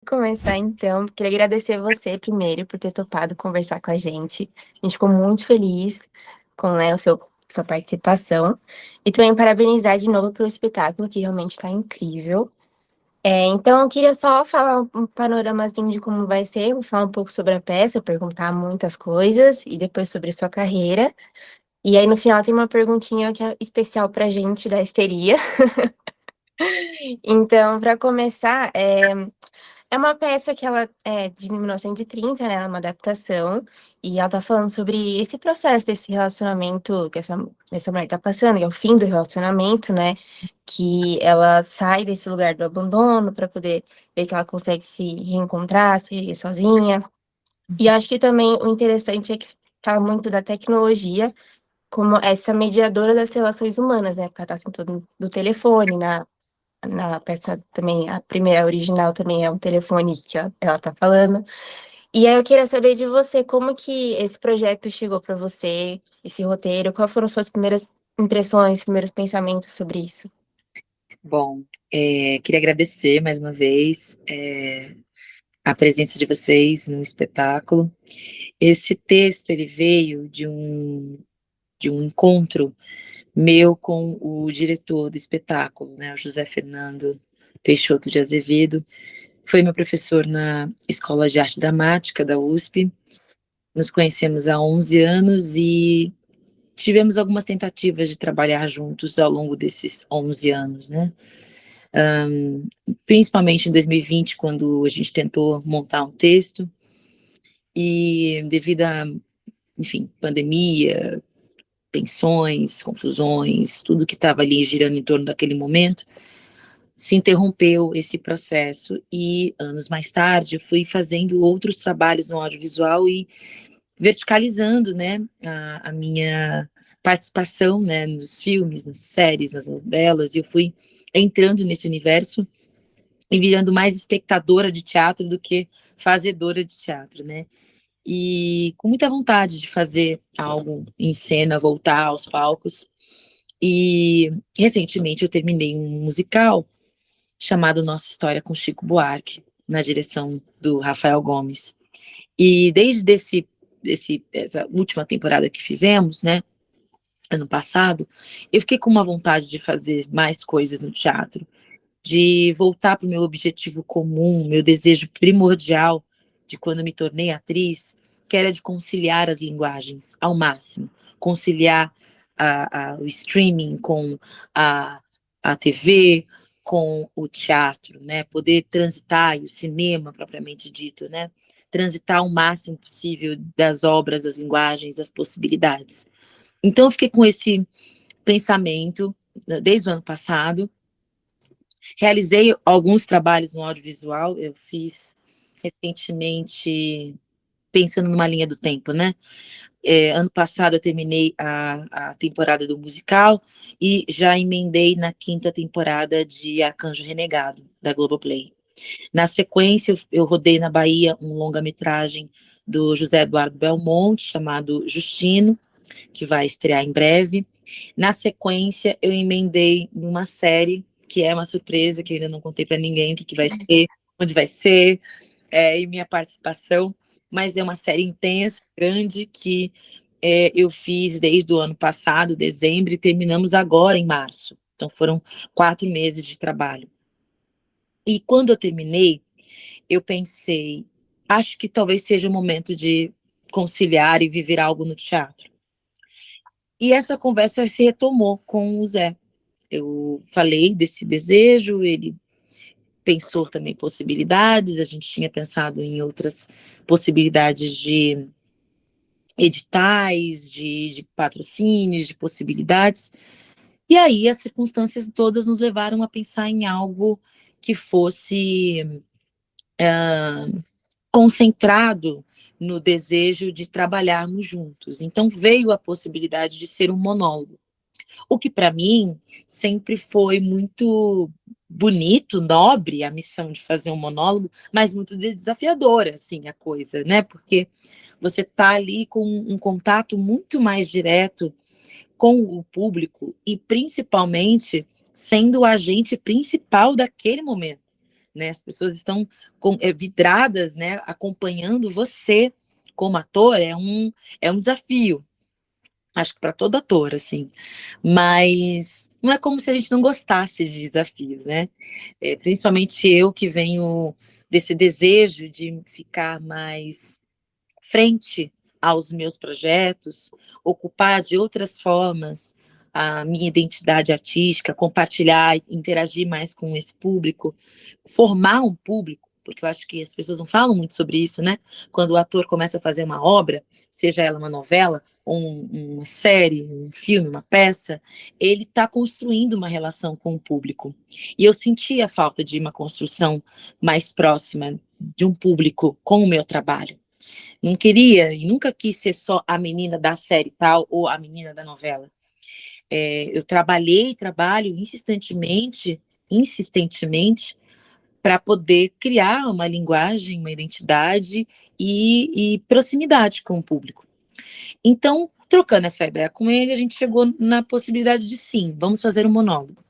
Começar então, queria agradecer você primeiro por ter topado conversar com a gente. A gente ficou muito feliz com, né, sua participação. E também parabenizar de novo pelo espetáculo, que realmente está incrível. Então, eu queria só falar um panoramazinho de como vai ser, vou falar um pouco sobre a peça, perguntar muitas coisas, e depois sobre sua carreira. E aí, no final, tem uma perguntinha que é especial pra gente, da histeria. Então, para começar, é uma peça que ela é de 1930, né, ela é uma adaptação, e ela tá falando sobre esse processo desse relacionamento que essa mulher tá passando, que é o fim do relacionamento, né, que ela sai desse lugar do abandono para poder ver que ela consegue se reencontrar, se ir sozinha. E acho que também o interessante é que fala muito da tecnologia como essa mediadora das relações humanas, né, porque ela tá assim, tudo do telefone, na peça também, a primeira original também é um telefone que ela tá falando. E aí eu queria saber de você, como que esse projeto chegou para você, esse roteiro, quais foram suas primeiras impressões, primeiros pensamentos sobre isso? Bom, queria agradecer mais uma vez a presença de vocês no espetáculo. Esse texto ele veio de um encontro meu com o diretor do espetáculo, né, o José Fernando Peixoto de Azevedo. Foi meu professor na Escola de Arte Dramática da USP. Nos conhecemos há 11 anos e tivemos algumas tentativas de trabalhar juntos ao longo desses 11 anos, né? Principalmente em 2020, quando a gente tentou montar um texto, e devido a, enfim, pandemia, tensões, confusões, tudo que estava ali girando em torno daquele momento, se interrompeu esse processo e anos mais tarde eu fui fazendo outros trabalhos no audiovisual e verticalizando, né, a minha participação, né, nos filmes, nas séries, nas novelas, e eu fui entrando nesse universo e virando mais espectadora de teatro do que fazedora de teatro, né? E com muita vontade de fazer algo em cena, voltar aos palcos. E recentemente eu terminei um musical chamado Nossa História com Chico Buarque, na direção do Rafael Gomes. E desde essa última temporada que fizemos, né, ano passado, eu fiquei com uma vontade de fazer mais coisas no teatro, de voltar para o meu objetivo comum, meu desejo primordial de quando me tornei atriz, que era de conciliar as linguagens ao máximo, conciliar o streaming com a, a TV, com o teatro, né? Poder transitar, e o cinema propriamente dito, né? Transitar o máximo possível das obras, das linguagens, das possibilidades. Então, eu fiquei com esse pensamento, né, desde o ano passado. Realizei alguns trabalhos no audiovisual, eu fiz recentemente, pensando numa linha do tempo, né? Ano passado eu terminei a temporada do musical e já emendei na quinta temporada de Arcanjo Renegado, da Globoplay. Na sequência, eu rodei na Bahia um longa-metragem do José Eduardo Belmonte, chamado Justino, que vai estrear em breve. Na sequência, eu emendei numa série que é uma surpresa, que eu ainda não contei para ninguém o que vai ser, onde vai ser, e minha participação, mas é uma série intensa, grande, que eu fiz desde o ano passado, dezembro, e terminamos agora em março. Então foram 4 meses de trabalho. E quando eu terminei, eu pensei, acho que talvez seja o momento de conciliar e viver algo no teatro. E essa conversa se retomou com o Zé. Eu falei desse desejo, ele pensou também possibilidades, a gente tinha pensado em outras possibilidades de editais, de patrocínios, de possibilidades. E aí as circunstâncias todas nos levaram a pensar em algo que fosse concentrado no desejo de trabalharmos juntos. Então veio a possibilidade de ser um monólogo. O que para mim sempre foi muito bonito, nobre a missão de fazer um monólogo, mas muito desafiadora, assim, a coisa, né? Porque você está ali com um contato muito mais direto com o público e principalmente sendo o agente principal daquele momento, né? As pessoas estão vidradas, né, acompanhando você como ator, é um desafio. Acho que para todo ator, assim. Mas não é como se a gente não gostasse de desafios, né? Principalmente eu que venho desse desejo de ficar mais frente aos meus projetos, ocupar de outras formas a minha identidade artística, compartilhar, interagir mais com esse público, formar um público, porque eu acho que as pessoas não falam muito sobre isso, né? Quando o ator começa a fazer uma obra, seja ela uma novela, uma série, um filme, uma peça, ele está construindo uma relação com o público. E eu senti a falta de uma construção mais próxima de um público com o meu trabalho. Não queria e nunca quis ser só a menina da série tal ou a menina da novela. Eu trabalho insistentemente, para poder criar uma linguagem, uma identidade e proximidade com o público. Então, trocando essa ideia com ele, a gente chegou na possibilidade de sim, vamos fazer um monólogo.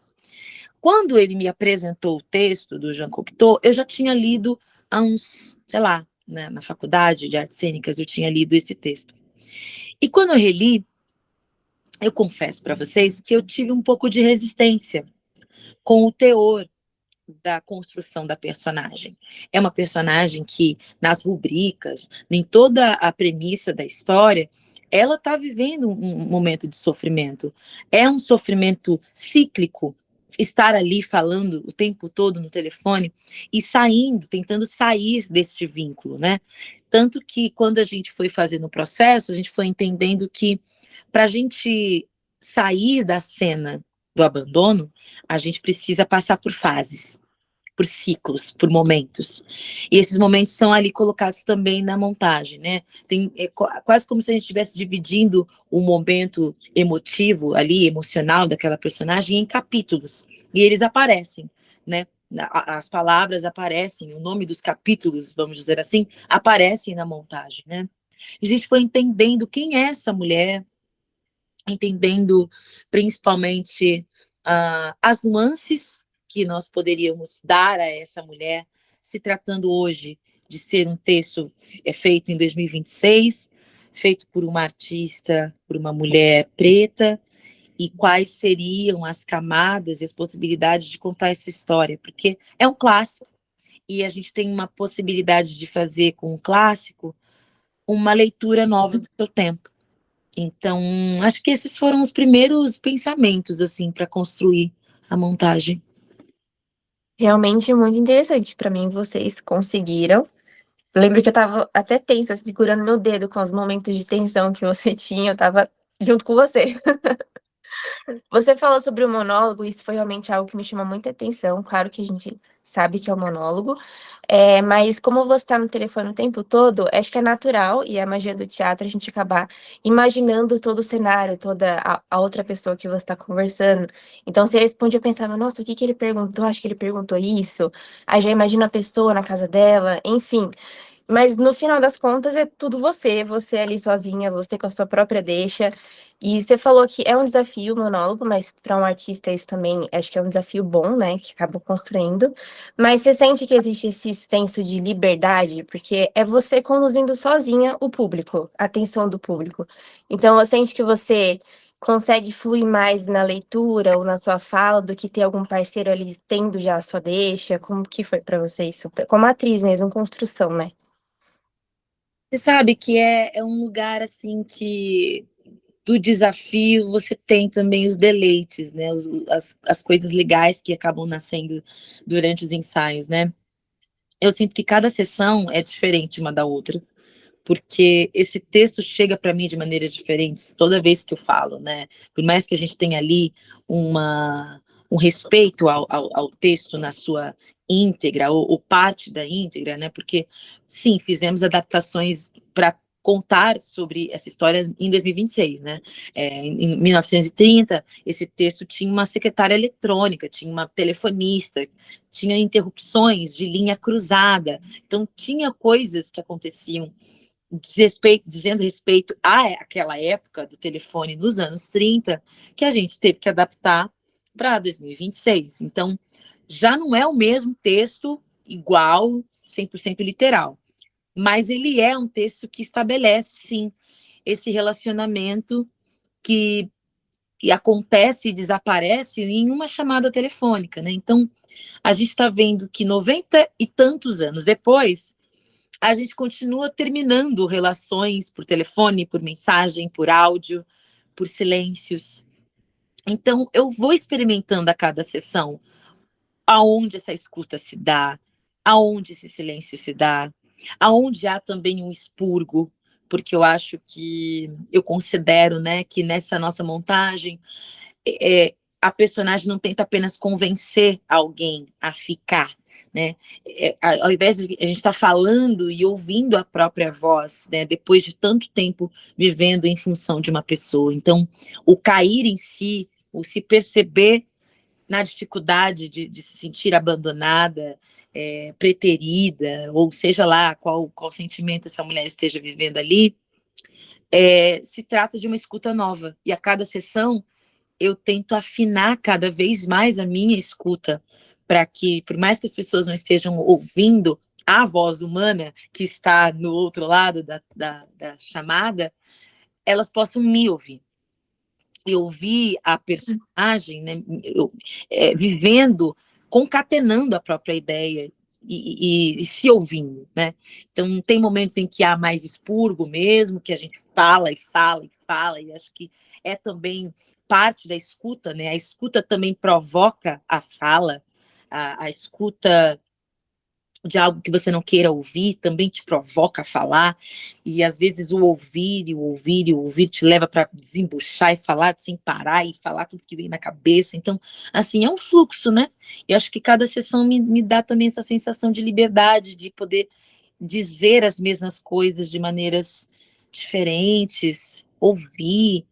Quando ele me apresentou o texto do Jean Cocteau, eu já tinha lido há uns, sei lá, né, na faculdade de artes cênicas, eu tinha lido esse texto. E quando eu reli, eu confesso para vocês que eu tive um pouco de resistência com o teor da construção da personagem. É uma personagem que, nas rubricas, em toda a premissa da história, ela está vivendo um momento de sofrimento. É um sofrimento cíclico, estar ali falando o tempo todo no telefone e saindo, tentando sair deste vínculo, né? Tanto que quando a gente foi fazendo o processo, a gente foi entendendo que para a gente sair da cena do abandono, a gente precisa passar por fases, por ciclos, por momentos. E esses momentos são ali colocados também na montagem, né? Quase como se a gente estivesse dividindo o momento emotivo ali, emocional daquela personagem em capítulos. E eles aparecem, né? As palavras aparecem, o nome dos capítulos, vamos dizer assim, aparecem na montagem, né? A gente foi entendendo quem é essa mulher, entendendo principalmente as nuances que nós poderíamos dar a essa mulher, se tratando hoje de ser um texto feito em 2026, feito por uma artista, por uma mulher preta, e quais seriam as camadas e as possibilidades de contar essa história, porque é um clássico, e a gente tem uma possibilidade de fazer com o clássico uma leitura nova do seu tempo. Então, acho que esses foram os primeiros pensamentos, assim, para construir a montagem. Realmente muito interessante para mim, vocês conseguiram. Eu lembro que eu estava até tensa, segurando meu dedo com os momentos de tensão que você tinha, eu estava junto com você. Você falou sobre o monólogo, isso foi realmente algo que me chamou muita atenção. Claro que a gente sabe que é o monólogo, mas como você está no telefone o tempo todo, acho que é natural, e é a magia do teatro, a gente acabar imaginando todo o cenário, toda a outra pessoa que você está conversando. Então, você responde, eu pensava, nossa, o que que ele perguntou? Acho que ele perguntou isso. Aí já imagino a pessoa na casa dela, enfim. Mas no final das contas é tudo você, você ali sozinha, você com a sua própria deixa. E você falou que é um desafio o monólogo, mas para um artista isso também acho que é um desafio bom, né? Que acaba construindo. Mas você sente que existe esse senso de liberdade, porque é você conduzindo sozinha o público, a atenção do público. Então, você sente que você consegue fluir mais na leitura ou na sua fala do que ter algum parceiro ali tendo já a sua deixa? Como que foi para você isso? Como atriz mesmo, construção, né? Você sabe que é um lugar, assim, que do desafio você tem também os deleites, né? As coisas legais que acabam nascendo durante os ensaios, né? Eu sinto que cada sessão é diferente uma da outra, porque esse texto chega para mim de maneiras diferentes toda vez que eu falo, né? Por mais que a gente tenha ali um respeito ao texto na sua íntegra, ou parte da íntegra, né? Porque, sim, fizemos adaptações para contar sobre essa história em 2026, né? Em 1930, esse texto tinha uma secretária eletrônica, tinha uma telefonista, tinha interrupções de linha cruzada, então tinha coisas que aconteciam dizendo respeito àquela época do telefone nos anos 30, que a gente teve que adaptar para 2026. Então, já não é o mesmo texto igual, 100% literal. Mas ele é um texto que estabelece, sim, esse relacionamento que acontece e desaparece em uma chamada telefônica, né? Então, a gente está vendo que 90 e tantos anos depois, a gente continua terminando relações por telefone, por mensagem, por áudio, por silêncios. Então, eu vou experimentando a cada sessão aonde essa escuta se dá, aonde esse silêncio se dá, aonde há também um expurgo, porque eu acho que eu considero, né, que nessa nossa montagem a personagem não tenta apenas convencer alguém a ficar, né? Ao invés de a gente estar falando e ouvindo a própria voz, né, depois de tanto tempo vivendo em função de uma pessoa. Então, o cair em si, o se perceber na dificuldade de se sentir abandonada, preterida, ou seja lá qual sentimento essa mulher esteja vivendo ali, se trata de uma escuta nova. E a cada sessão, eu tento afinar cada vez mais a minha escuta, para que, por mais que as pessoas não estejam ouvindo a voz humana que está no outro lado da chamada, elas possam me ouvir. Eu vi a personagem, né, vivendo, concatenando a própria ideia e se ouvindo, né? Então, tem momentos em que há mais expurgo mesmo, que a gente fala e fala e fala, e acho que é também parte da escuta, né? A escuta também provoca a fala, a escuta de algo que você não queira ouvir, também te provoca a falar, e às vezes o ouvir, e o ouvir, e o ouvir te leva para desembuchar e falar sem parar, e falar tudo que vem na cabeça. Então, assim, é um fluxo, né? E acho que cada sessão me dá também essa sensação de liberdade, de poder dizer as mesmas coisas de maneiras diferentes, ouvir,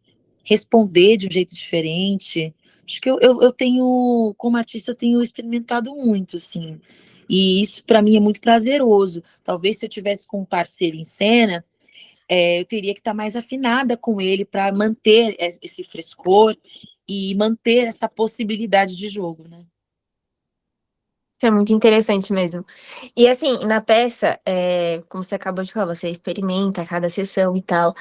responder de um jeito diferente. Acho que eu tenho, como artista, eu tenho experimentado muito, assim, e isso para mim é muito prazeroso. Talvez se eu tivesse com um parceiro em cena, eu teria que estar mais afinada com ele para manter esse frescor e manter essa possibilidade de jogo, né? Isso é muito interessante mesmo. E assim, na peça, como você acabou de falar, você experimenta a cada sessão e tal.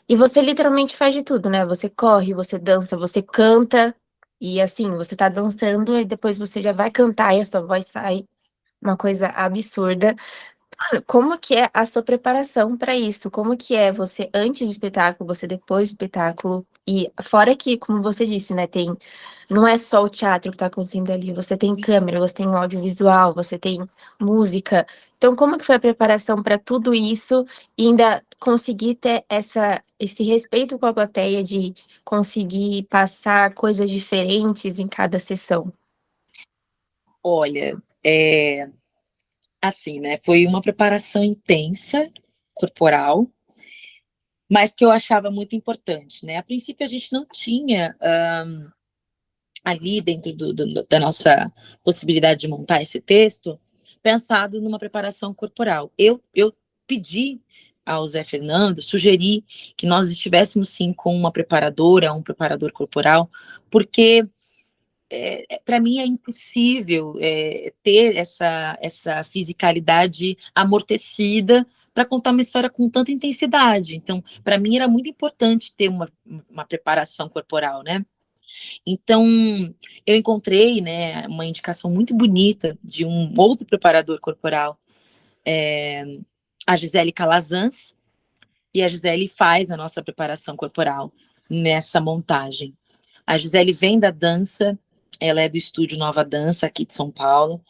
E você literalmente faz de tudo, né? Você corre, você dança, você canta. E assim, você tá dançando e depois você já vai cantar e a sua voz sai uma coisa absurda. Como que é a sua preparação para isso? Como que é você antes do espetáculo, você depois do espetáculo? E fora que, como você disse, né, não é só o teatro que está acontecendo ali, você tem câmera, você tem um audiovisual, você tem música. Então, como que foi a preparação para tudo isso e ainda conseguir ter esse respeito com a plateia de conseguir passar coisas diferentes em cada sessão? Olha, assim, né? Foi uma preparação intensa, corporal, mas que eu achava muito importante, né? A princípio a gente não tinha ali dentro da nossa possibilidade de montar esse texto pensado numa preparação corporal. Eu pedi ao Zé Fernando, sugeri que nós estivéssemos sim com uma preparadora, um preparador corporal, porque para mim é impossível ter essa fisicalidade amortecida para contar uma história com tanta intensidade. Então, para mim era muito importante ter uma preparação corporal, né? Então, eu encontrei, né, uma indicação muito bonita de um outro preparador corporal, a Gisele Calazans, e a Gisele faz a nossa preparação corporal nessa montagem. A Gisele vem da dança, ela é do estúdio Nova Dança, aqui de São Paulo,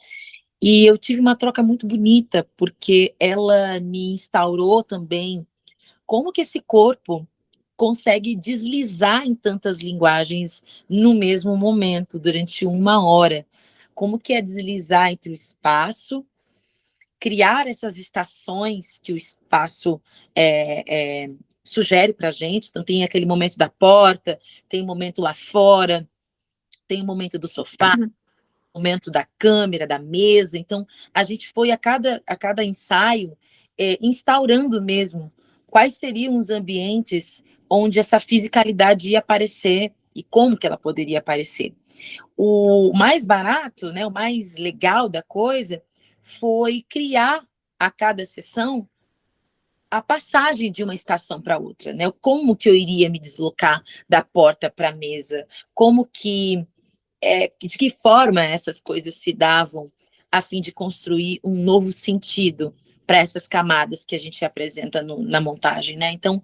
e eu tive uma troca muito bonita, porque ela me instaurou também como que esse corpo consegue deslizar em tantas linguagens no mesmo momento, durante uma hora. Como que é deslizar entre o espaço, criar essas estações que o espaço sugere para a gente. Então, tem aquele momento da porta, tem o momento lá fora, tem o momento do sofá, o momento da câmera, da mesa. Então, a gente foi a cada ensaio instaurando mesmo quais seriam os ambientes onde essa fisicalidade ia aparecer e como que ela poderia aparecer. O mais barato, né, o mais legal da coisa foi criar a cada sessão a passagem de uma estação para outra, né? Como que eu iria me deslocar da porta para a mesa, como que, de que forma essas coisas se davam a fim de construir um novo sentido para essas camadas que a gente apresenta na montagem, né? Então,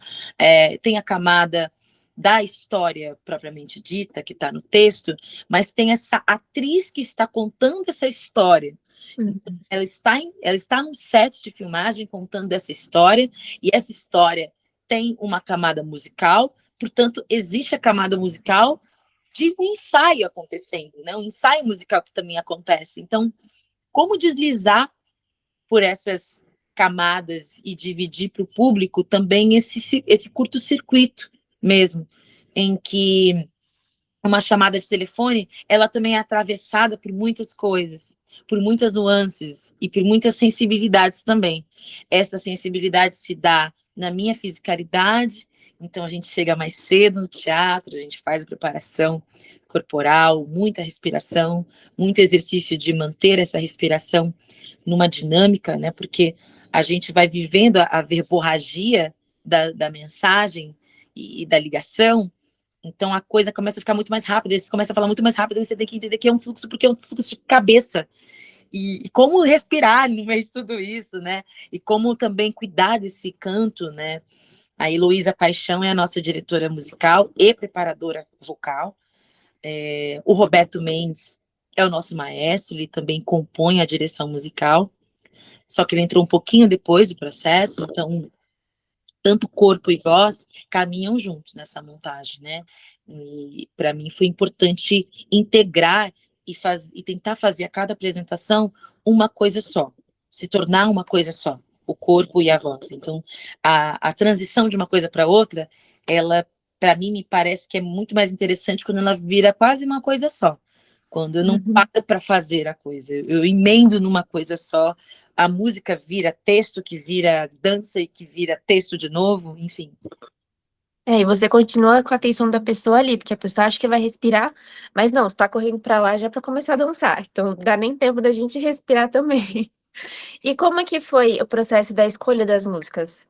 tem a camada da história propriamente dita, que está no texto, mas tem essa atriz que está contando essa história. Então, ela está num set de filmagem contando essa história, e essa história tem uma camada musical, portanto, existe a camada musical de um ensaio acontecendo, né? Um ensaio musical que também acontece. Então, como deslizar por essas camadas e dividir para o público também esse curto-circuito mesmo, em que uma chamada de telefone, ela também é atravessada por muitas coisas, por muitas nuances e por muitas sensibilidades também. Essa sensibilidade se dá na minha fisicalidade, então a gente chega mais cedo no teatro, a gente faz a preparação corporal, muita respiração, muito exercício de manter essa respiração numa dinâmica, né? Porque a gente vai vivendo a verborragia da mensagem e da ligação, então a coisa começa a ficar muito mais rápida, você começa a falar muito mais rápido, e você tem que entender que é um fluxo, porque é um fluxo de cabeça. E como respirar no meio de tudo isso, né? E como também cuidar desse canto, né? A Heloísa Paixão é a nossa diretora musical e preparadora vocal. O Roberto Mendes é o nosso maestro, ele também compõe a direção musical, só que ele entrou um pouquinho depois do processo, então tanto corpo e voz caminham juntos nessa montagem, né? E para mim foi importante integrar e tentar fazer a cada apresentação uma coisa só, se tornar uma coisa só, o corpo e a voz. Então, a transição de uma coisa para outra, ela, para mim, me parece que é muito mais interessante quando ela vira quase uma coisa só. Quando eu não paro para fazer a coisa, eu emendo numa coisa só, a música vira texto, que vira dança e que vira texto de novo, enfim. E você continua com a atenção da pessoa ali, porque a pessoa acha que vai respirar, mas não, você tá correndo pra lá já pra começar a dançar, então não dá nem tempo da gente respirar também. E como é que foi o processo da escolha das músicas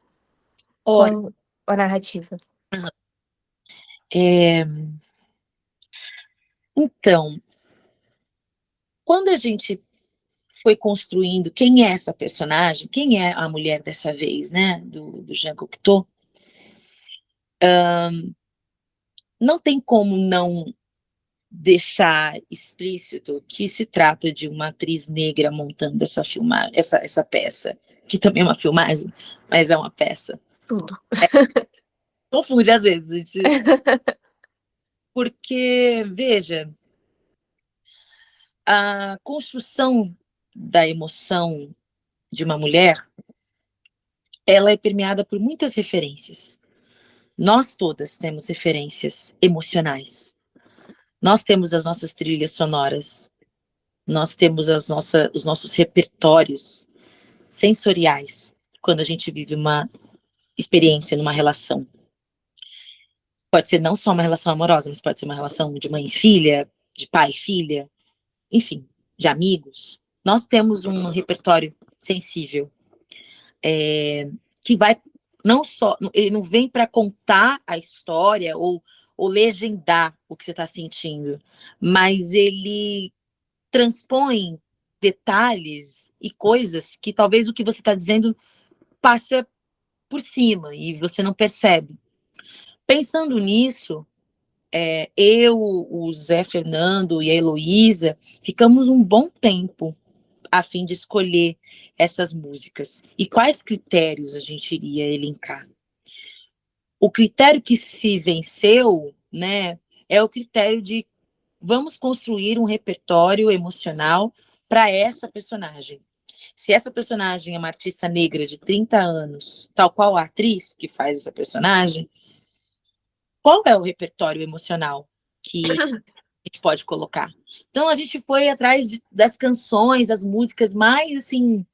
Olha, com a narrativa? é, então, quando a gente foi construindo quem é essa personagem, quem é a mulher dessa vez, né, do Jean Cocteau, não tem como não deixar explícito que se trata de uma atriz negra montando essa filmagem, essa peça, que também é uma filmagem, mas é uma peça. Tudo. Confunde às vezes, gente. Porque, veja, a construção da emoção de uma mulher, ela é permeada por muitas referências. Nós todas temos referências emocionais. Nós temos as nossas trilhas sonoras. Nós temos os nossos repertórios sensoriais quando a gente vive uma experiência numa relação. Pode ser não só uma relação amorosa, mas pode ser uma relação de mãe e filha, de pai e filha, enfim, de amigos. Nós temos um repertório sensível, que vai não só, ele não vem para contar a história ou legendar o que você está sentindo, mas ele transpõe detalhes e coisas que talvez o que você está dizendo passa por cima e você não percebe. Pensando nisso, eu, o Zé Fernando e a Heloísa ficamos um bom tempo a fim de escolher essas músicas. E quais critérios a gente iria elencar? O critério que se venceu, né, é o critério de vamos construir um repertório emocional para essa personagem. Se essa personagem é uma artista negra de 30 anos, tal qual a atriz que faz essa personagem, qual é o repertório emocional que a gente pode colocar? Então a gente foi atrás das canções, das músicas mais assim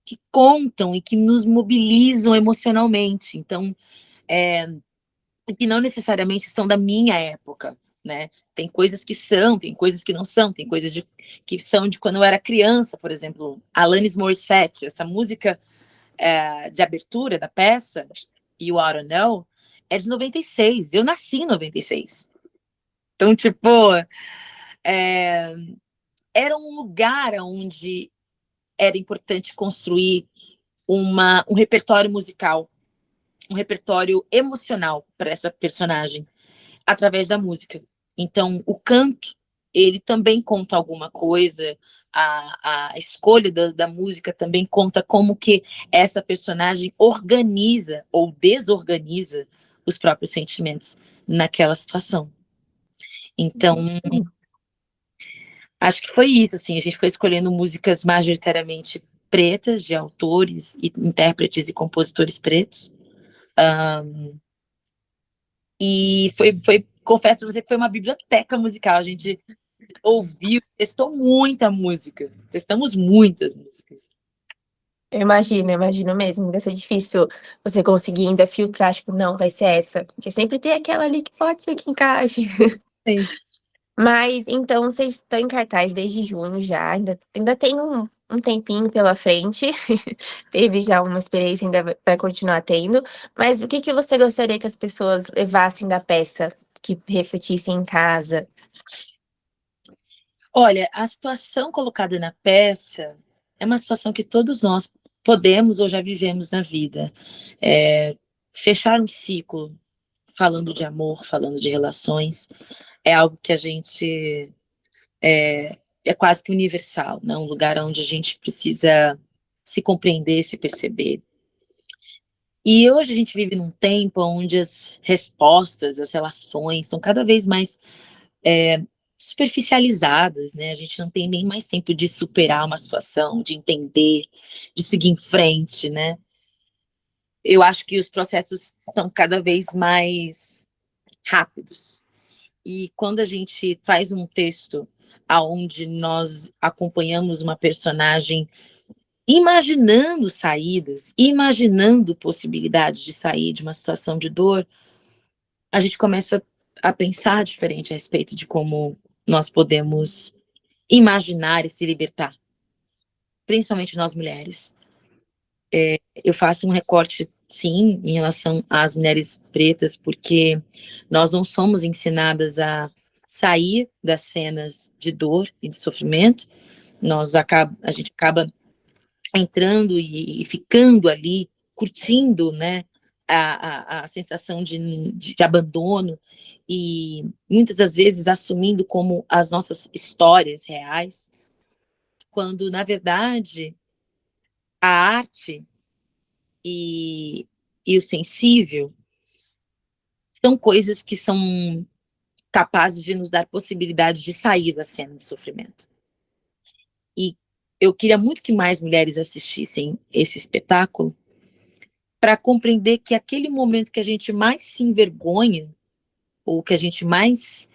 que contam e que nos mobilizam emocionalmente. Então, que não necessariamente são da minha época. né? Tem coisas que são, tem coisas que não são, tem coisas que são de quando eu era criança, por exemplo, Alanis Morissette, essa música de abertura da peça, You Oughta Know, é de 96. Eu nasci em 96. Então, tipo, era um lugar onde era importante construir um repertório musical, um repertório emocional para essa personagem, através da música. Então, o canto, ele também conta alguma coisa, a escolha da música também conta como que essa personagem organiza ou desorganiza os próprios sentimentos naquela situação. Então, acho que foi isso, assim, a gente foi escolhendo músicas majoritariamente pretas, de autores, e intérpretes e compositores pretos. E confesso para você que foi uma biblioteca musical. A gente ouviu, testou muita música. Testamos muitas músicas. Eu imagino mesmo. Deve ser difícil você conseguir ainda filtrar, tipo, não, vai ser essa. Porque sempre tem aquela ali que pode ser que encaixe. Entendi. Mas, então, vocês estão em cartaz desde junho já, ainda tem um tempinho pela frente. Teve já uma experiência, ainda vai continuar tendo. Mas o que que você gostaria que as pessoas levassem da peça, que refletissem em casa? Olha, a situação colocada na peça é uma situação que todos nós podemos ou já vivemos na vida. Fechar um ciclo falando de amor, falando de relações, é algo que a gente é quase que universal, né? Um lugar onde a gente precisa se compreender, se perceber. E hoje a gente vive num tempo onde as respostas, as relações são cada vez mais superficializadas, né? A gente não tem nem mais tempo de superar uma situação, de entender, de seguir em frente, né? Eu acho que os processos estão cada vez mais rápidos. E quando a gente faz um texto aonde nós acompanhamos uma personagem imaginando saídas, imaginando possibilidades de sair de uma situação de dor, a gente começa a pensar diferente a respeito de como nós podemos imaginar e se libertar, principalmente nós mulheres. Eu faço um recorte, sim, em relação às mulheres pretas, porque nós não somos ensinadas a sair das cenas de dor e de sofrimento. A gente acaba entrando e ficando ali, curtindo, né, a sensação de abandono e muitas das vezes assumindo como as nossas histórias reais, quando, na verdade, a arte e, e o sensível são coisas que são capazes de nos dar possibilidade de sair da cena de sofrimento. E eu queria muito que mais mulheres assistissem esse espetáculo para compreender que aquele momento que a gente mais se envergonha, ou que a gente mais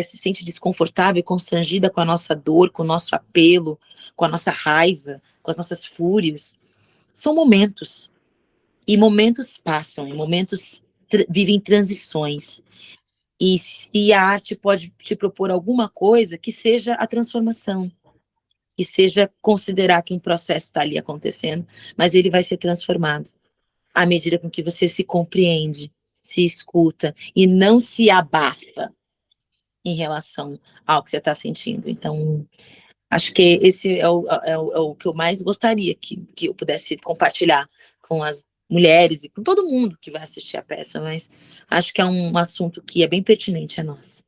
se sente desconfortável e constrangida com a nossa dor, com o nosso apelo, com a nossa raiva, com as nossas fúrias, são momentos. E momentos passam, e momentos vivem transições. E se a arte pode te propor alguma coisa, que seja a transformação, que seja considerar que um processo está ali acontecendo, mas ele vai ser transformado à medida com que você se compreende, se escuta e não se abafa em relação ao que você está sentindo. Então, acho que esse é o que eu mais gostaria que eu pudesse compartilhar com as mulheres e com todo mundo que vai assistir a peça, mas acho que é um assunto que é bem pertinente a nós.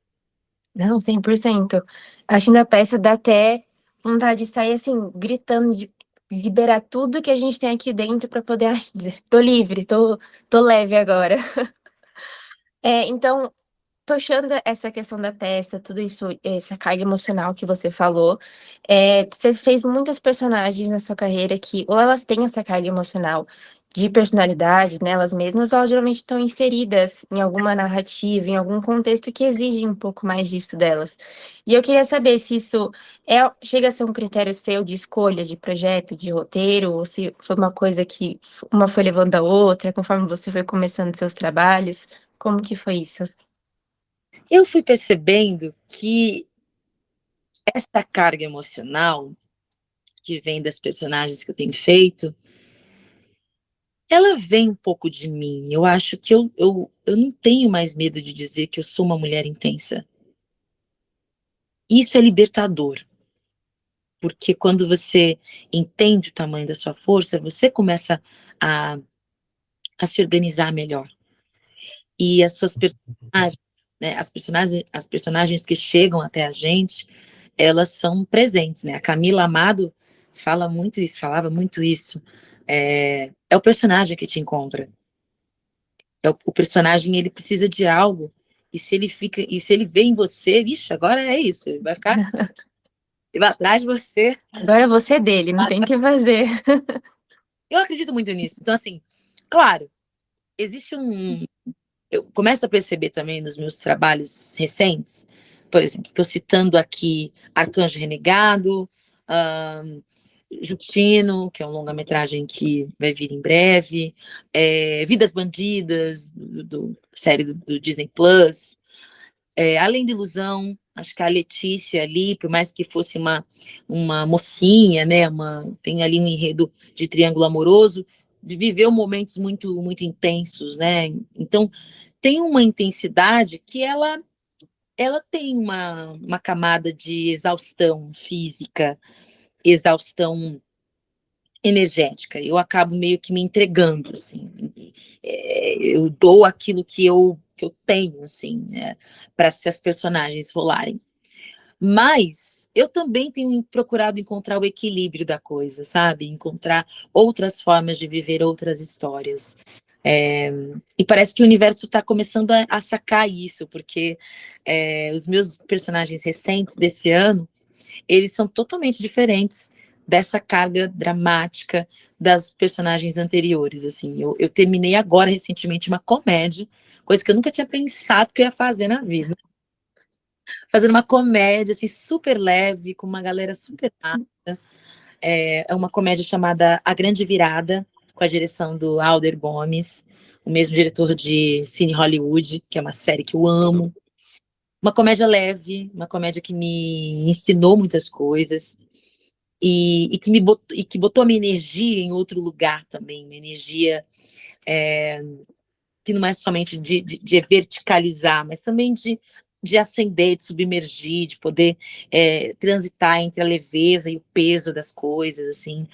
Não, 100%. Assistindo a peça dá até vontade de sair, assim, gritando, de liberar tudo que a gente tem aqui dentro para poder, ai, dizer: "Tô livre, tô leve agora". Então, puxando essa questão da peça, tudo isso, essa carga emocional que você falou, você fez muitas personagens na sua carreira que ou elas têm essa carga emocional de personalidade nelas mesmas, ou elas geralmente estão inseridas em alguma narrativa, em algum contexto que exige um pouco mais disso delas. E eu queria saber se isso chega a ser um critério seu de escolha de projeto, de roteiro, ou se foi uma coisa que uma foi levando a outra, conforme você foi começando seus trabalhos, como que foi isso? Eu fui percebendo que essa carga emocional que vem das personagens que eu tenho feito, ela vem um pouco de mim. Eu acho que eu não tenho mais medo de dizer que eu sou uma mulher intensa. Isso é libertador, porque quando você entende o tamanho da sua força, você começa a, a se organizar melhor. E as suas personagens, né, as personagens que chegam até a gente, elas são presentes, né? A Camila Amado fala muito isso, falava muito isso. É o personagem que te encontra. O personagem, ele precisa de algo, e se ele vê em você, vixe, agora é isso, ele vai ficar, ele vai atrás de você. Agora você é dele, não tem o que fazer. Eu acredito muito nisso. Então, assim, claro, existe um. Eu começo a perceber também nos meus trabalhos recentes, por exemplo, estou citando aqui Arcanjo Renegado, um, Justino, que é um longa-metragem que vai vir em breve, Vidas Bandidas, série do Disney Plus, Além da Ilusão, acho que a Letícia ali, por mais que fosse uma mocinha, né, tem ali um enredo de triângulo amoroso, viveu momentos muito, muito intensos, né? Então, tem uma intensidade que ela tem uma camada de exaustão física, exaustão energética. Eu acabo meio que me entregando, assim. Eu dou aquilo que eu tenho, assim, né, para se as personagens rolarem. Mas eu também tenho procurado encontrar o equilíbrio da coisa, sabe? Encontrar outras formas de viver outras histórias. É, e parece que o universo está começando a sacar isso, porque os meus personagens recentes desse ano, eles são totalmente diferentes dessa carga dramática das personagens anteriores, assim. Eu terminei agora, recentemente, uma comédia, coisa que eu nunca tinha pensado que eu ia fazer na vida. Fazendo uma comédia, assim, super leve, com uma galera super massa. É uma comédia chamada A Grande Virada, com a direção do Alder Gomes, o mesmo diretor de Cine Hollywood, que é uma série que eu amo. Uma comédia leve, uma comédia que me ensinou muitas coisas e que botou a minha energia em outro lugar também, uma energia que não é somente de verticalizar, mas também de ascender, de submergir, de poder transitar entre a leveza e o peso das coisas, assim.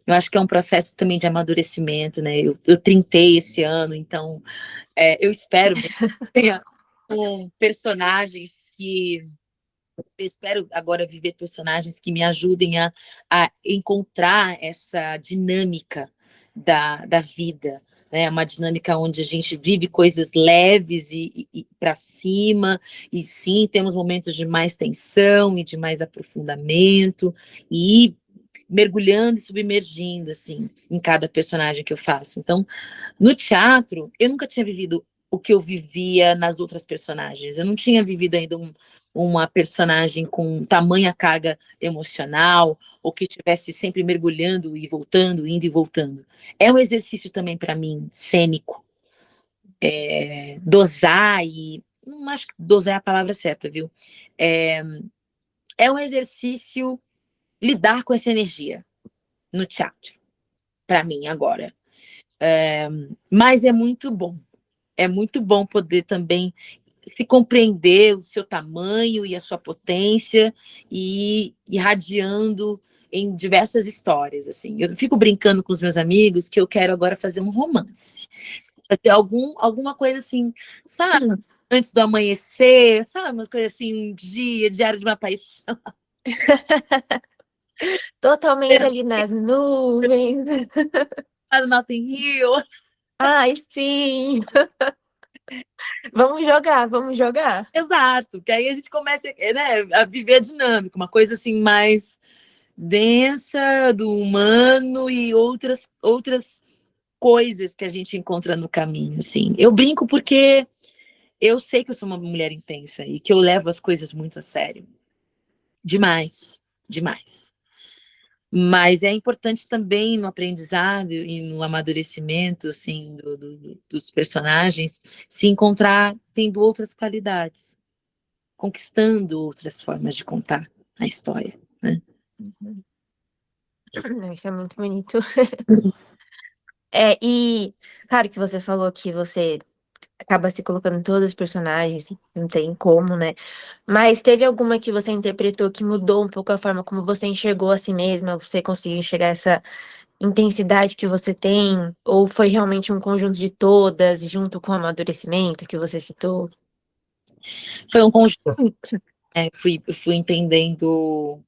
Eu acho que é um processo também de amadurecimento, né? Eu trintei esse ano, então eu espero mesmo que tenha personagens que eu espero agora viver personagens que me ajudem a encontrar essa dinâmica da vida, né? Uma dinâmica onde a gente vive coisas leves e para cima, e sim, temos momentos de mais tensão e de mais aprofundamento, e ir mergulhando e submergindo, assim, em cada personagem que eu faço. Então, no teatro, eu nunca tinha vivido o que eu vivia nas outras personagens. Eu não tinha vivido ainda uma personagem com tamanha carga emocional, ou que estivesse sempre mergulhando e voltando, indo e voltando. É um exercício também para mim, cênico. Dosar e. Não acho que dosar é a palavra certa, viu? É, é um exercício lidar com essa energia no teatro, para mim, agora. Mas é muito bom. É muito bom poder também se compreender o seu tamanho e a sua potência e irradiando em diversas histórias, assim. Eu fico brincando com os meus amigos que eu quero agora fazer um romance, fazer alguma coisa assim, sabe? Antes do amanhecer, sabe? Umas coisas assim, um dia, diário de uma paixão. Totalmente ali nas nuvens. Para Notting Hill. Ai, sim! Vamos jogar, vamos jogar. Exato, que aí a gente começa, né, a viver a dinâmica, uma coisa assim mais densa do humano e outras coisas que a gente encontra no caminho, assim. Eu brinco porque eu sei que eu sou uma mulher intensa e que eu levo as coisas muito a sério. Demais, demais. Mas é importante também no aprendizado e no amadurecimento, assim, dos personagens, se encontrar tendo outras qualidades. conquistando outras formas de contar a história, né? Isso é muito bonito. E claro que você falou que você acaba se colocando em todos os personagens, não tem como, né? Mas teve alguma que você interpretou que mudou um pouco a forma como você enxergou a si mesma? Você conseguiu enxergar essa intensidade que você tem? Ou foi realmente um conjunto de todas, junto com o amadurecimento que você citou? Foi um conjunto, né? Fui entendendo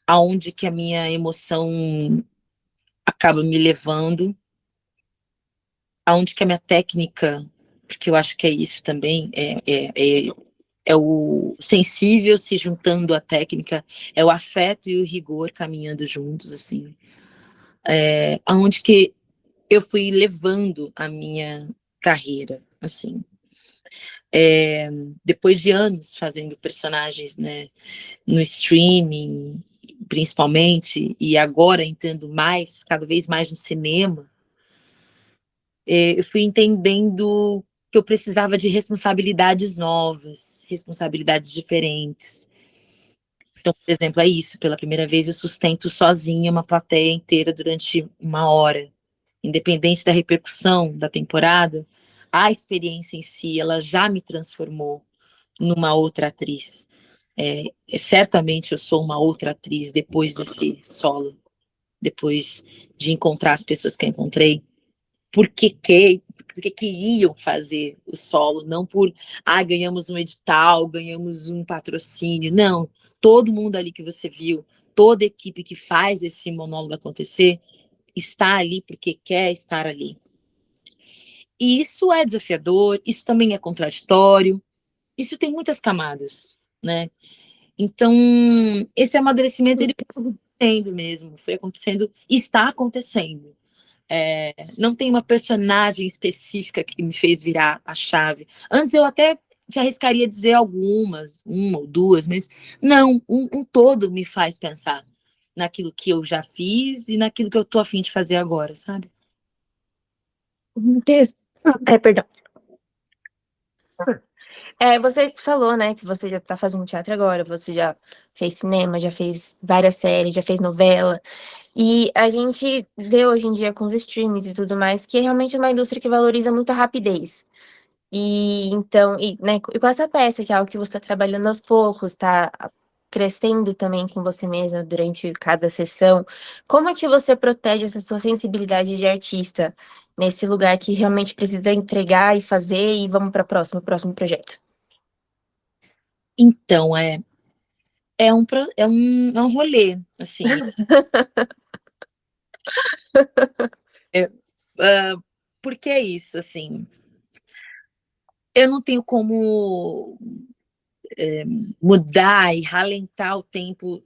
aonde que a minha emoção acaba me levando, aonde que a minha técnica, porque eu acho que é isso também, é o sensível se juntando à técnica, é o afeto e o rigor caminhando juntos, assim. Aonde que eu fui levando a minha carreira, assim. Depois de anos fazendo personagens, né, no streaming, principalmente, e agora entrando mais, cada vez mais no cinema, eu fui entendendo que eu precisava de responsabilidades novas, responsabilidades diferentes. Então, por exemplo, é isso. Pela primeira vez, eu sustento sozinha uma plateia inteira durante 1 hora. Independente da repercussão da temporada, a experiência em si, ela já me transformou numa outra atriz. Certamente eu sou uma outra atriz depois desse solo, depois de encontrar as pessoas que eu encontrei, porque queriam fazer o solo, não por, ganhamos um edital, ganhamos um patrocínio, não. Todo mundo ali que você viu, toda equipe que faz esse monólogo acontecer, está ali porque quer estar ali. E isso é desafiador, isso também é contraditório, isso tem muitas camadas, né? Então, esse amadurecimento, ele foi acontecendo mesmo, foi acontecendo e está acontecendo. Não tem uma personagem específica que me fez virar a chave. Antes eu até te arriscaria dizer algumas, uma ou duas, mas não, um todo me faz pensar naquilo que eu já fiz e naquilo que eu tô a fim de fazer agora, sabe? Interessante. Perdão. Você falou, né, que você já tá fazendo teatro agora, você já fez cinema, já fez várias séries, já fez novela. E a gente vê hoje em dia com os streams e tudo mais que é realmente uma indústria que valoriza muito a rapidez. E então, né, e com essa peça, que é algo que você está trabalhando aos poucos, está crescendo também com você mesma durante cada sessão, como é que você protege essa sua sensibilidade de artista nesse lugar que realmente precisa entregar e fazer e vamos para o próximo projeto? Então, é um rolê, assim. É, porque é isso, assim. Eu não tenho como mudar e ralentar o tempo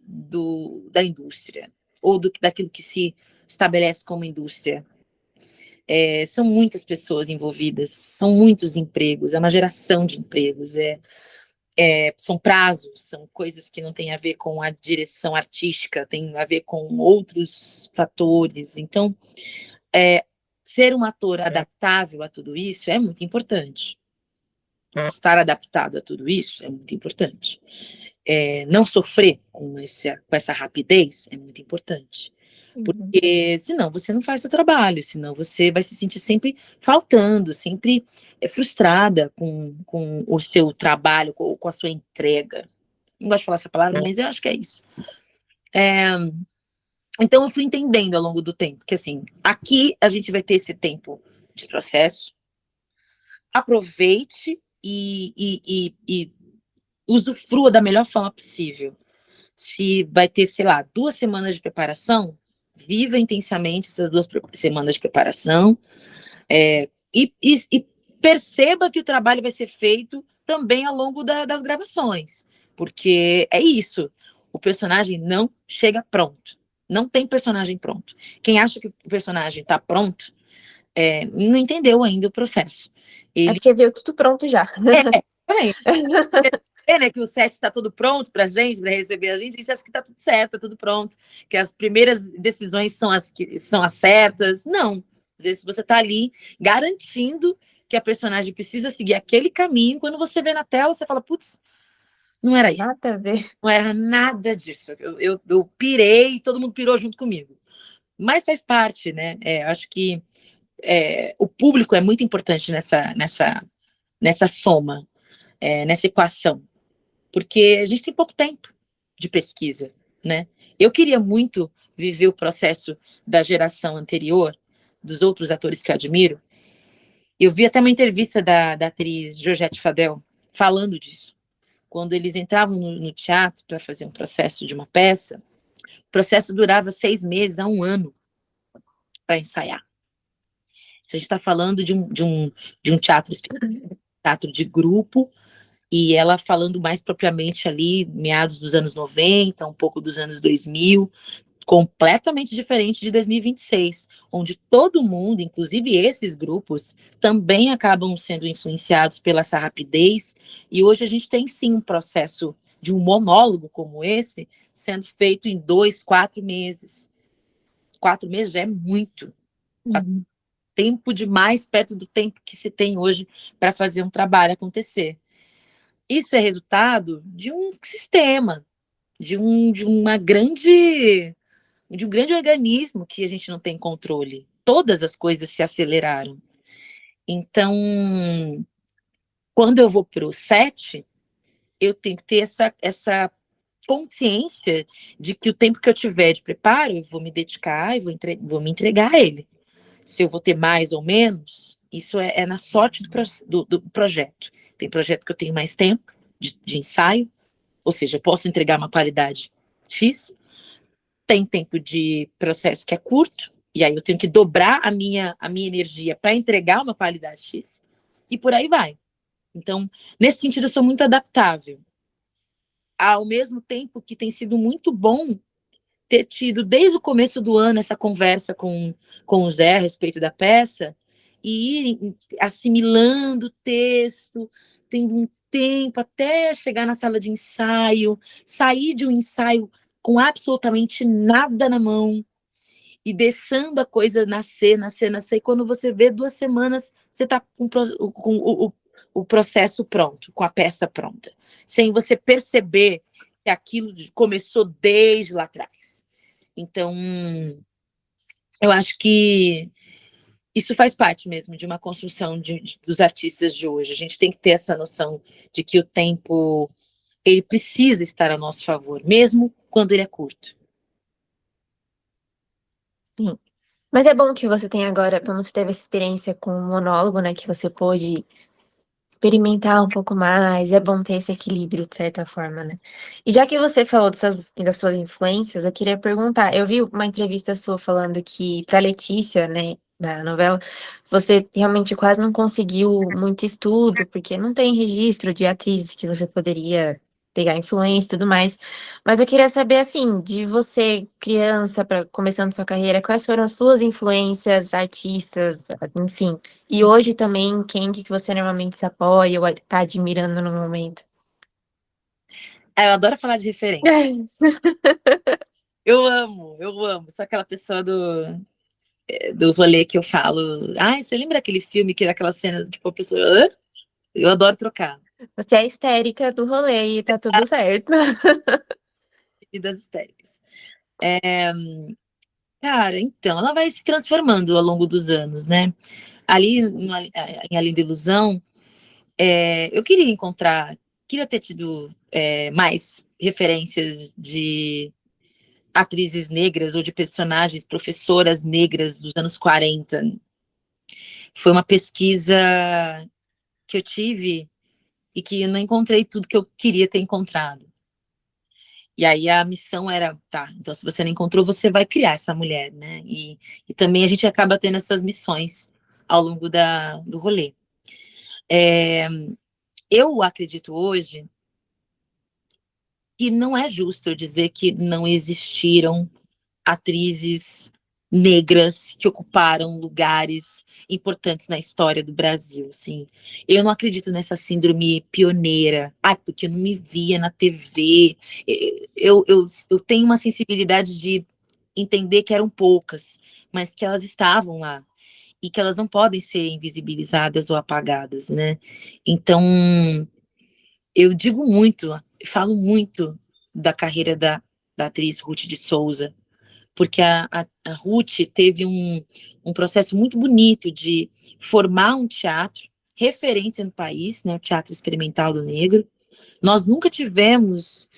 da indústria, ou daquilo que se estabelece como indústria. São muitas pessoas envolvidas, são muitos empregos, é uma geração de empregos, são prazos, são coisas que não têm a ver com a direção artística, tem a ver com outros fatores. Então, ser um ator adaptável a tudo isso é muito importante. Estar adaptado a tudo isso é muito importante. Não sofrer com essa rapidez é muito importante. Uhum. Porque senão você não faz seu trabalho, senão você vai se sentir sempre faltando, sempre frustrada com o seu trabalho, com a sua entrega. Não gosto de falar essa palavra, mas eu acho que é isso. Então eu fui entendendo ao longo do tempo que, assim, aqui a gente vai ter esse tempo de processo, aproveite e usufrua da melhor forma possível. Se vai ter, sei lá, 2 semanas de preparação, viva intensamente essas 2 semanas de preparação, e perceba que o trabalho vai ser feito também ao longo das gravações, porque é isso, o personagem não chega pronto, não tem personagem pronto. Quem acha que o personagem está pronto, não entendeu ainda o processo. É Ele porque veio tudo pronto já. também né, que o set está tudo pronto para a gente, para receber a gente acha que está tudo certo, está tudo pronto, que as primeiras decisões são as certas. Não. Às vezes você está ali garantindo que a personagem precisa seguir aquele caminho, quando você vê na tela, você fala, putz, Não era isso. Nada a ver. Não era nada disso. Eu pirei e todo mundo pirou junto comigo. Mas faz parte, né? Acho que o público é muito importante nessa soma, nessa equação. Porque a gente tem pouco tempo de pesquisa, né? Eu queria muito viver o processo da geração anterior, dos outros atores que eu admiro. Eu vi até uma entrevista da atriz Georgette Fadel falando disso. Quando eles entravam no teatro para fazer um processo de uma peça, o processo durava 6 meses a 1 ano para ensaiar. A gente está falando de um teatro de grupo, e ela falando mais propriamente ali, meados dos anos 90, um pouco dos anos 2000, completamente diferente de 2026, onde todo mundo, inclusive esses grupos, também acabam sendo influenciados pela essa rapidez, e hoje a gente tem sim um processo de um monólogo como esse, sendo feito em 2, 4 meses. 4 meses já é muito. Uhum. Tempo demais perto do tempo que se tem hoje para fazer um trabalho acontecer. Isso é resultado de um sistema, de um grande organismo que a gente não tem controle. Todas as coisas se aceleraram. Então, quando eu vou para o set, eu tenho que ter essa consciência de que o tempo que eu tiver de preparo, eu vou me dedicar e vou me entregar a ele. Se eu vou ter mais ou menos, isso é na sorte do projeto. Tem projeto que eu tenho mais tempo de ensaio, ou seja, eu posso entregar uma qualidade X, tem tempo de processo que é curto, e aí eu tenho que dobrar a minha energia para entregar uma qualidade X, e por aí vai. Então, nesse sentido, eu sou muito adaptável. Ao mesmo tempo que tem sido muito bom ter tido, desde o começo do ano, essa conversa com o Zé a respeito da peça, e ir assimilando o texto, tendo um tempo até chegar na sala de ensaio, sair de um ensaio com absolutamente nada na mão, e deixando a coisa nascer, nascer, nascer, e quando você vê 2 semanas, você está com o processo pronto, com a peça pronta, sem você perceber que aquilo começou desde lá atrás. Então, eu acho que isso faz parte mesmo de uma construção dos artistas de hoje. A gente tem que ter essa noção de que o tempo, ele precisa estar a nosso favor, mesmo quando ele é curto. Sim. Mas é bom que você tem agora, como você teve essa experiência com o monólogo, né, que você pôde experimentar um pouco mais, é bom ter esse equilíbrio, de certa forma, né? E já que você falou das suas influências, eu queria perguntar, eu vi uma entrevista sua falando que, para Letícia, né, da novela, você realmente quase não conseguiu muito estudo, porque não tem registro de atrizes que você poderia pegar influência e tudo mais. Mas eu queria saber, assim, de você, criança, para começando sua carreira, quais foram as suas influências, artistas, enfim. E hoje também, quem que você normalmente se apoia ou tá admirando no momento? Eu adoro falar de referência. Eu amo. Sou aquela pessoa do rolê que eu falo. Ai, você lembra aquele filme que era aquela cena, tipo, a pessoa. Hã? Eu adoro trocar. Você é a histérica do rolê e tá tudo certo. E das histéricas. Cara, então, ela vai se transformando ao longo dos anos, né? Ali em Além da Ilusão, eu queria ter tido mais referências de atrizes negras ou de personagens, professoras negras dos anos 40. Foi uma pesquisa que eu tive e que eu não encontrei tudo que eu queria ter encontrado. E aí a missão era, tá, então se você não encontrou, você vai criar essa mulher, né? E também a gente acaba tendo essas missões ao longo do rolê. É, eu acredito hoje que não é justo eu dizer que não existiram atrizes negras que ocuparam lugares importantes na história do Brasil, assim. Eu não acredito nessa síndrome pioneira, porque eu não me via na TV. Eu tenho uma sensibilidade de entender que eram poucas, mas que elas estavam lá e que elas não podem ser invisibilizadas ou apagadas, né? Então, eu digo muito falo muito da carreira da atriz Ruth de Souza, porque a Ruth teve um processo muito bonito de formar um teatro, referência no país, né, o Teatro Experimental do Negro. Nós nunca tivemos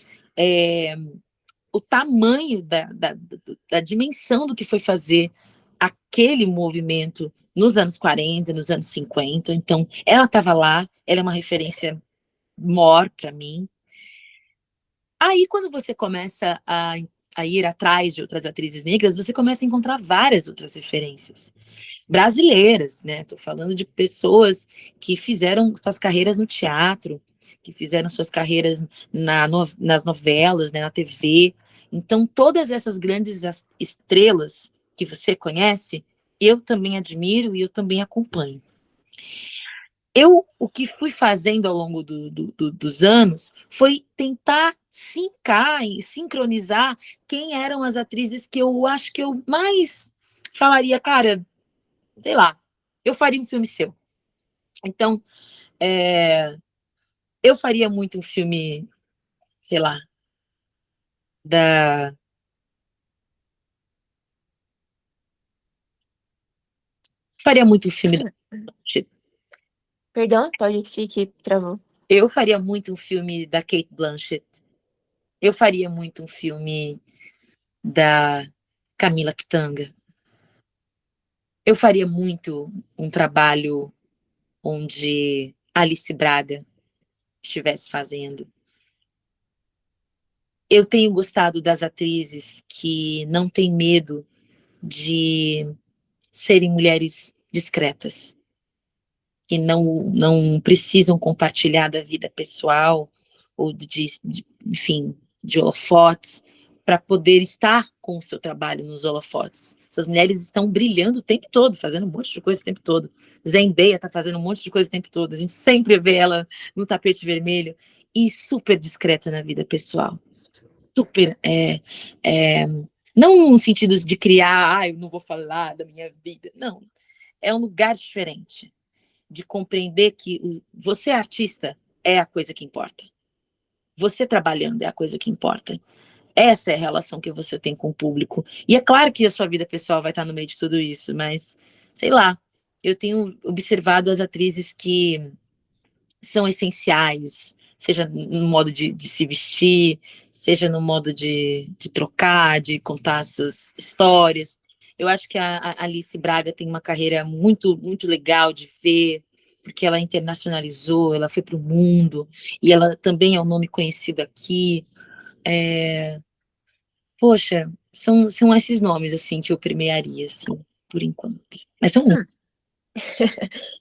o tamanho da dimensão do que foi fazer aquele movimento nos anos 40, nos anos 50. Então, ela estava lá, ela é uma referência maior para mim. Aí, quando você começa a ir atrás de outras atrizes negras, você começa a encontrar várias outras referências brasileiras, né? Estou falando de pessoas que fizeram suas carreiras no teatro, que fizeram suas carreiras nas novelas, né, na TV. Então, todas essas grandes estrelas que você conhece, eu também admiro e eu também acompanho. O que fui fazendo ao longo dos anos foi tentar sincar e sincronizar quem eram as atrizes que eu acho que eu mais falaria, cara, sei lá, eu faria um filme seu. Então, eu faria muito um filme, sei lá, da. Faria muito um filme da. Perdão, pode repetir que travou. Eu faria muito um filme da Kate Blanchett. Eu faria muito um filme da Camila Pitanga. Eu faria muito um trabalho onde Alice Braga estivesse fazendo. Eu tenho gostado das atrizes que não têm medo de serem mulheres discretas, que não precisam compartilhar da vida pessoal ou enfim, de holofotes para poder estar com o seu trabalho nos holofotes. Essas mulheres estão brilhando o tempo todo, fazendo um monte de coisa o tempo todo. Zendaya está fazendo um monte de coisa o tempo todo. A gente sempre vê ela no tapete vermelho e super discreta na vida pessoal. Super, não no sentido de criar, eu não vou falar da minha vida. Não, é um lugar diferente de compreender que você artista é a coisa que importa. Você trabalhando é a coisa que importa. Essa é a relação que você tem com o público. E é claro que a sua vida pessoal vai estar no meio de tudo isso, mas, sei lá, eu tenho observado as atrizes que são essenciais, seja no modo de se vestir, seja no modo de trocar, de contar suas histórias. Eu acho que a Alice Braga tem uma carreira muito, muito legal de ver, porque ela internacionalizou, ela foi para o mundo, e ela também é um nome conhecido aqui. Poxa, são esses nomes, assim, que eu premiaria, assim, por enquanto. Mas são muitos.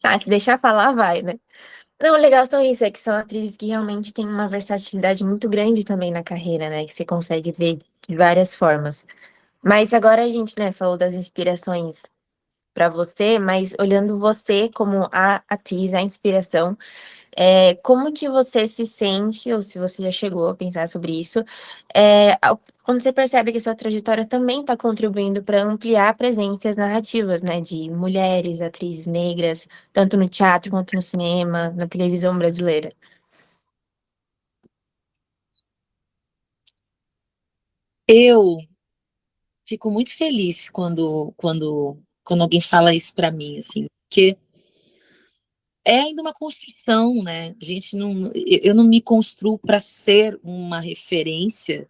Ah, se deixar falar, vai, né? Não, o legal são isso, é que são atrizes que realmente têm uma versatilidade muito grande também na carreira, né? Que você consegue ver de várias formas. Mas agora a gente, né, falou das inspirações para você, mas olhando você como a atriz, a inspiração, como que você se sente, ou se você já chegou a pensar sobre isso, quando você percebe que a sua trajetória também está contribuindo para ampliar presenças narrativas, né, de mulheres, atrizes negras, tanto no teatro quanto no cinema, na televisão brasileira? Eu fico muito feliz quando alguém fala isso para mim, assim, porque é ainda uma construção, né? A gente não, eu não me construo para ser uma referência,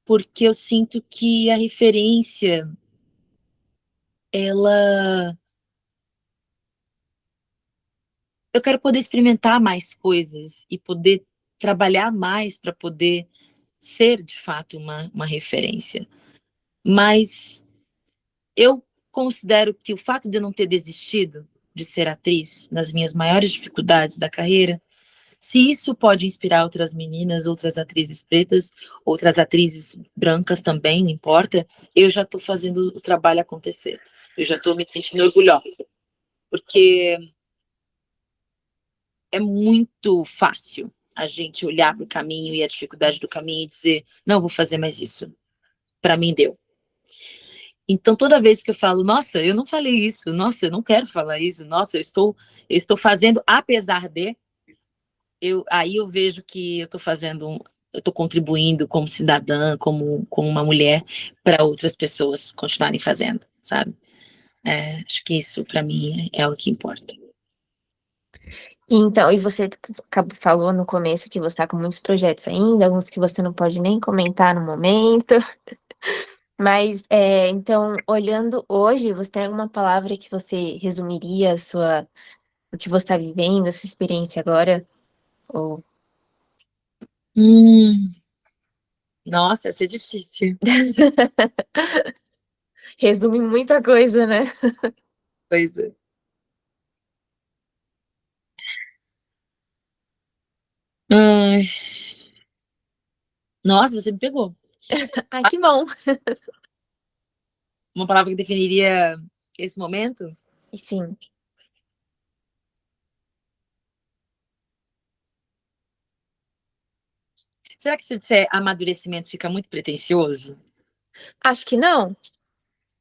porque eu sinto que a referência, ela, eu quero poder experimentar mais coisas e poder trabalhar mais para poder ser de fato uma referência. Mas eu considero que o fato de eu não ter desistido de ser atriz nas minhas maiores dificuldades da carreira, se isso pode inspirar outras meninas, outras atrizes pretas, outras atrizes brancas também, não importa, eu já estou fazendo o trabalho acontecer. Eu já estou me sentindo orgulhosa, porque é muito fácil a gente olhar para o caminho e a dificuldade do caminho e dizer, não vou fazer mais isso. Para mim deu. Então, toda vez que eu falo, nossa, eu não falei isso, nossa, eu não quero falar isso, nossa, eu estou fazendo apesar de, aí eu vejo que eu estou contribuindo como cidadã, como uma mulher, para outras pessoas continuarem fazendo, sabe? Acho que isso, para mim, é o que importa. Então, e você falou no começo que você está com muitos projetos ainda, alguns que você não pode nem comentar no momento. Mas, então, olhando hoje, você tem alguma palavra que você resumiria o que você está vivendo, a sua experiência agora? Ou... Hum, nossa, essa é difícil. Resume muita coisa, né? Pois é. Ai, nossa, você me pegou. Ah, que bom. Uma palavra que definiria esse momento? E sim, Será que se eu disser amadurecimento fica muito pretensioso? acho que não.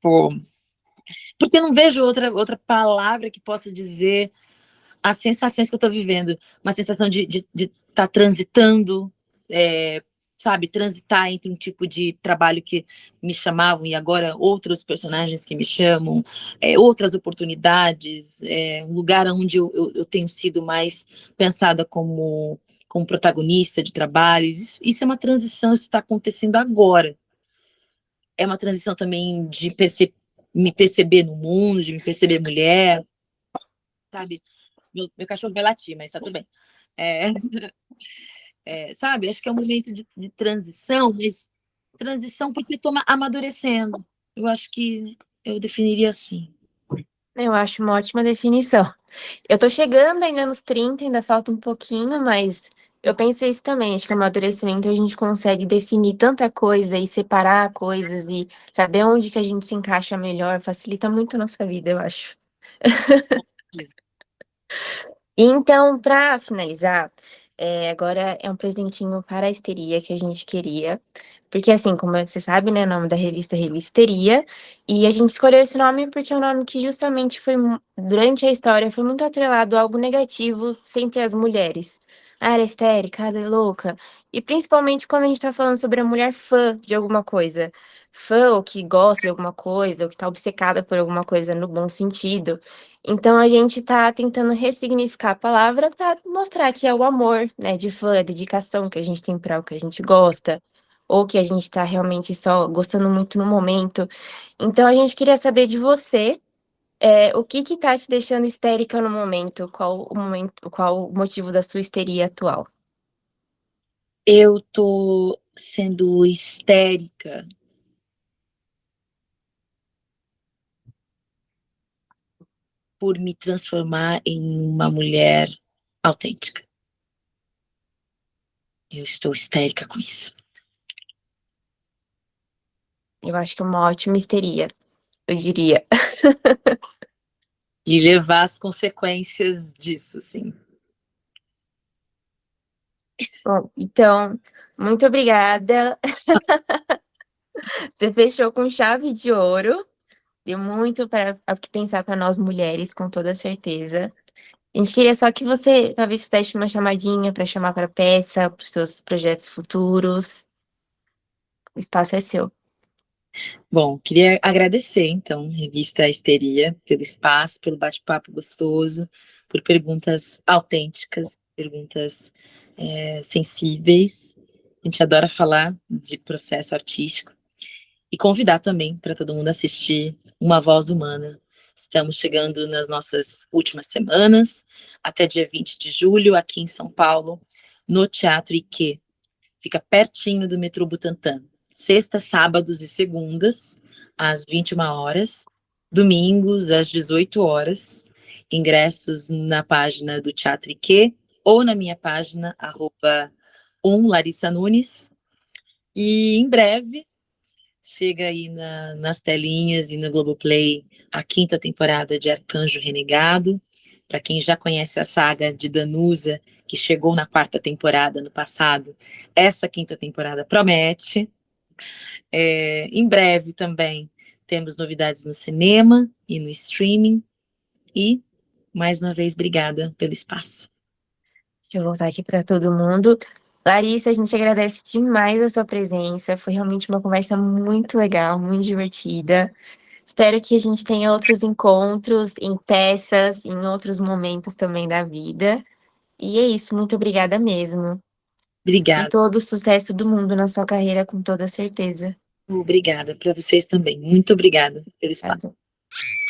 Pô, porque eu não vejo outra palavra que possa dizer as sensações que eu estou vivendo. Uma sensação de estar transitando, sabe, transitar entre um tipo de trabalho que me chamavam e agora outros personagens que me chamam, outras oportunidades, um lugar onde eu tenho sido mais pensada como protagonista de trabalhos. Isso é uma transição, isso está acontecendo agora. É uma transição também de me perceber no mundo, de me perceber mulher, sabe? Meu cachorro vai latir, mas tá tudo bem. É, sabe? Acho que é um momento de transição, mas transição porque estou amadurecendo. Eu acho que eu definiria assim. Eu acho uma ótima definição. Eu tô chegando ainda nos 30, ainda falta um pouquinho, mas eu penso isso também. Acho que amadurecimento a gente consegue definir tanta coisa e separar coisas e saber onde que a gente se encaixa melhor, facilita muito a nossa vida, eu acho. Então, para finalizar, agora é um presentinho para a histeria que a gente queria. Porque, assim, como você sabe, né, o nome da revista é Revisteria, e a gente escolheu esse nome porque é um nome que justamente foi, durante a história, foi muito atrelado a algo negativo, sempre às mulheres. Ah, ela é histérica, ela é louca. E principalmente quando a gente tá falando sobre a mulher fã de alguma coisa. Fã ou que gosta de alguma coisa, ou que tá obcecada por alguma coisa no bom sentido. Então a gente está tentando ressignificar a palavra para mostrar que é o amor, né, de fã, a dedicação que a gente tem para o que a gente gosta, ou que a gente está realmente só gostando muito no momento. Então a gente queria saber de você, o que que tá te deixando histérica no momento, qual o motivo da sua histeria atual? Eu tô sendo histérica por me transformar em uma mulher autêntica. Eu estou histérica com isso. Eu acho que é uma ótima histeria, eu diria. E levar as consequências disso, sim. Bom, então, muito obrigada. Você fechou com chave de ouro. Deu muito para o que pensar para nós mulheres, com toda certeza. A gente queria só que você talvez fizesse uma chamadinha para chamar para peça, para os seus projetos futuros. O espaço é seu. Bom, queria agradecer, então, Revista Histeria, pelo espaço, pelo bate-papo gostoso, por perguntas autênticas, perguntas sensíveis. A gente adora falar de processo artístico e convidar também para todo mundo assistir Uma Voz Humana. Estamos chegando nas nossas últimas semanas, até dia 20 de julho, aqui em São Paulo, no Teatro Icê. Fica pertinho do metrô Butantã. Sextas, sábados e segundas, às 21 horas. Domingos, às 18 horas. Ingressos na página do Teatro Icê ou na minha página, @Larissa Nunes. E em breve, chega aí nas telinhas e no Globoplay a quinta temporada de Arcanjo Renegado. Para quem já conhece a saga de Danusa, que chegou na quarta temporada no passado, essa quinta temporada promete. Em breve também temos novidades no cinema e no streaming. E, mais uma vez, obrigada pelo espaço. Deixa eu voltar aqui para todo mundo. Larissa, a gente agradece demais a sua presença. Foi realmente uma conversa muito legal, muito divertida. Espero que a gente tenha outros encontros em peças, em outros momentos também da vida. E é isso, muito obrigada mesmo. E Obrigada, todo o sucesso do mundo na sua carreira, com toda certeza. obrigada para vocês também. Muito obrigada pelo espaço. Obrigada.